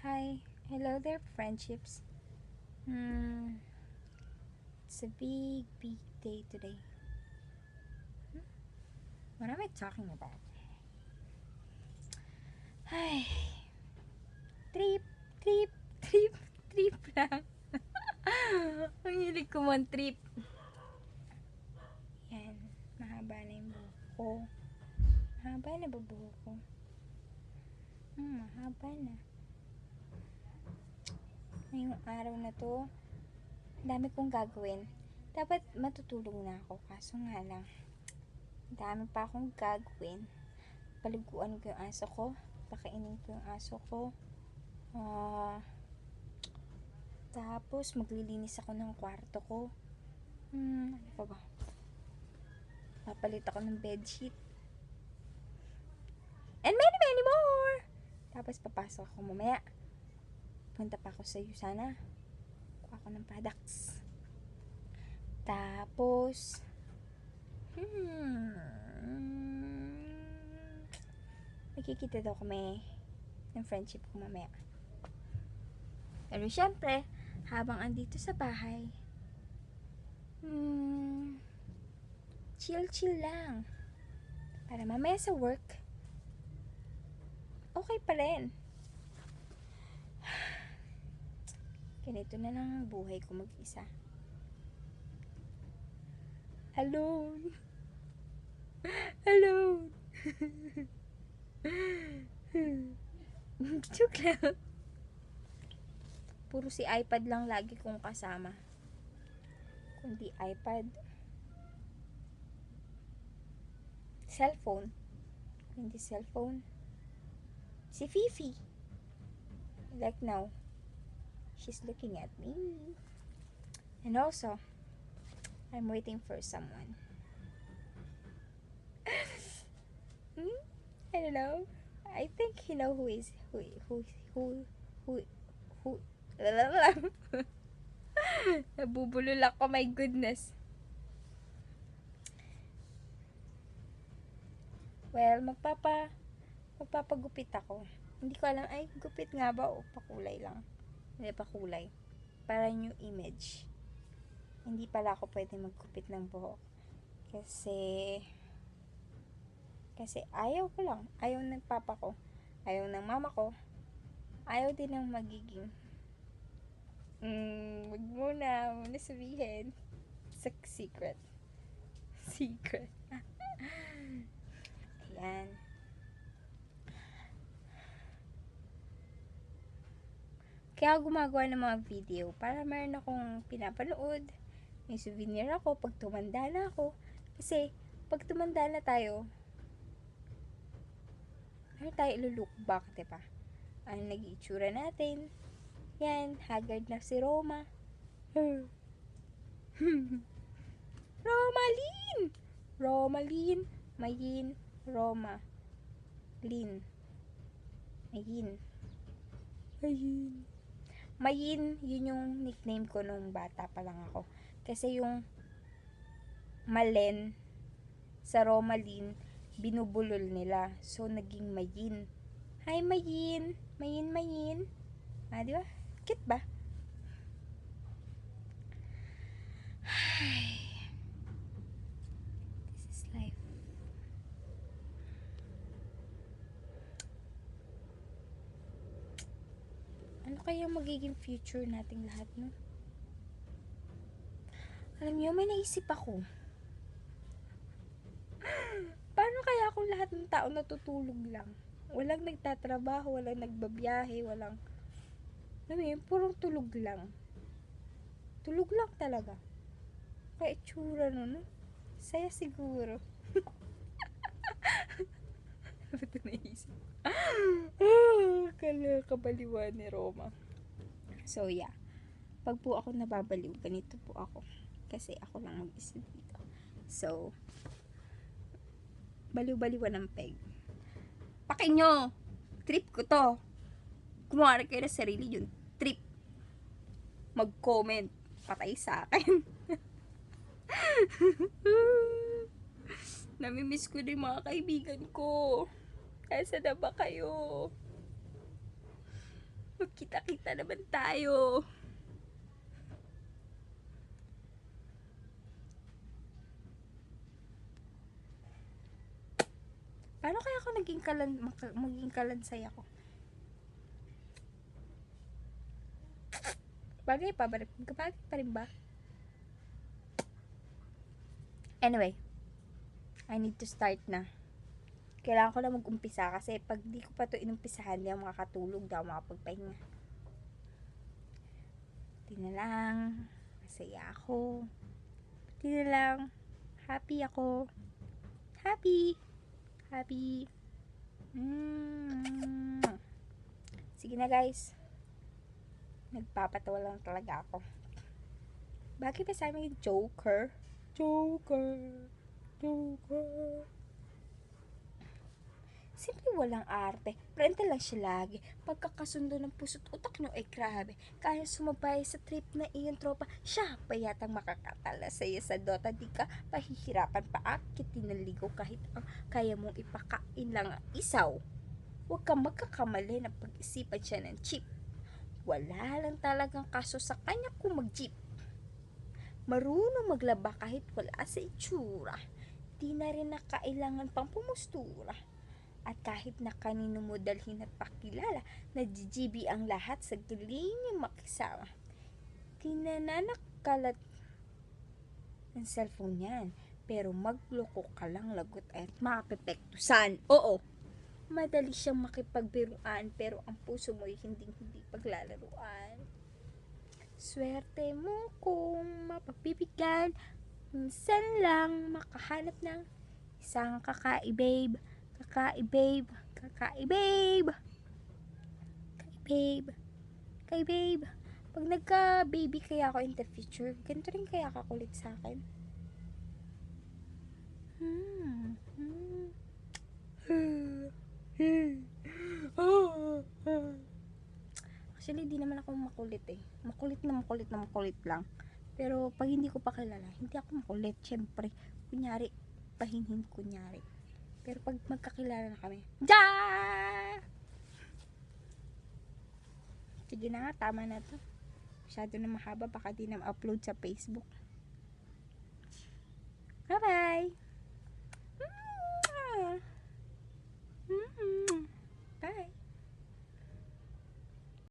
Hi, hello there, friendships. It's a big day today. What am I talking about? Ay, trip, trip, trip, trip lang. Ang hilig ko man trip. Yan, mahaba na yung buhok ko. Mahaba na ba buhok ko? Mahaba na. Ngayong araw na to, dami kong gagawin. Dapat matutulog na ako, kaso nga lang, dami pa akong gagawin. Paliguan ko yung aso ko, pakainin ko yung aso ko, tapos maglilinis ako ng kwarto ko. Ano pa ba? Papalit ako ng bedsheet. And many more! Tapos papasok ako mamaya. Punta pa ako sa Yusana. Kuha ako ng products. Tapos, makikita daw kami ng friendship ko mamaya. Pero syempre, habang andito sa bahay, chill lang. Para mamaya sa work, okay pa rin. Ganito na lang ang buhay ko mag-isa. Alone. Alone. Joke lang. Puro si iPad lang lagi kong kasama. Kundi iPad. Cellphone. Kundi cellphone. Si Fifi. Like now. She's looking at me. And also, I'm waiting for someone. I don't know. I think he know who nabubulol ako, my goodness. Well, magpapagupit ako. Hindi ko alam, ay, gupit nga ba o pakulay lang? Hindi, pakulay. Para new image. Hindi pala ako pwede magkupit ng buhok. Kasi ayaw ko lang. Ayaw ng papa ko. Ayaw ng mama ko. Ayaw din ng magiging. Wag muna sabihin. Secret. Secret. Ayan. Kaya gumagawa ng mga video para meron akong pinapanood. May souvenir ako pag tumanda na ako. Kasi pag tumanda na tayo, meron tayo ilulook back, diba? Ano nag-iitsura natin? Yan, haggard na si Roma. Romalyn! Mayin, Roma. Lin. Mayin, yun yung nickname ko nung bata pa lang ako. Kasi yung Malen sa Romalyn, binubulol nila. So, naging Mayin. Hi, Mayin! Mayin! Di ba? Cute ba? This is life. Ano kaya magiging future nating lahat, no? Alam niyo, may naisip ako. Paano kaya kung lahat ng tao natutulog lang? Walang nagtatrabaho, walang nagbabiyahe, walang... Alam mo yun, purong tulog lang. Tulog lang talaga. Kaya itsura no? Saya siguro. Ano ito naisip? Kabaliwan ni Roma. So, yeah. Pag po ako nababaliw, ganito po ako. Kasi ako lang mag-isa dito. So, baliw-baliwan ng peg. Pakin nyo! Trip ko to. Kumawari kayo na sarili yun. Trip. Mag-comment. Patay sa akin. Namimiss ko din mga kaibigan ko. Nasa na ba kayo? Magkita-kita naman tayo. Paano kaya ako maging kalansay ako? Bagay pa rin ba? Anyway, I need to start na. Kailangan ko na mag-umpisa kasi pag di ko pa to inumpisahan, di ako makakatulog, di ako makapagpahinga. Di na lang, masaya ako. Di na lang, happy ako. Happy. Sige na guys. Nagpapatawa lang talaga ako. Bakit ba sa amin Joker? Siyempre walang arte. Prente lang siya lagi. Pagkakasundo ng puso't utak nyo ay grabe. Kaya sumabay sa trip na iyong tropa. Siya pa yatang makakatala sa'yo sa Dota. Di ka pahihirapan pa akit tinaligo kahit ang kaya mong ipakain lang ang isaw. Huwag kang magkakamali na pag-isipan siya ng chip. Wala lang talagang kaso sa kanya kung mag-jeep. Marunong maglaba kahit wala sa itsura. Di na rin na kailangan pang pumustura. At kahit na kanino mo dalhin at pakilala, nag-GB ang lahat sa galing niyang makisama. Tinanakalat ng cellphone yan, pero magloko ka lang lagot at mapepektusan. Oo, madali siyang makipagbiruan, pero ang puso mo'y hindi paglalaruan. Swerte mo kung mapagbibigyan, minsan lang makahanap ng isang kakaibib. Pag nagka-baby kaya ako in the future, ganito rin kaya kakulit sa akin. Actually, di naman ako makulit eh. Makulit lang. Pero pag hindi ko pa kilala, hindi ako makulit. Siyempre, kunyari. Pero pag magkakilala na kami, sige na nga, tama na to. Masyado na mahaba, baka di na ma-upload sa Facebook. Bye-bye! Bye!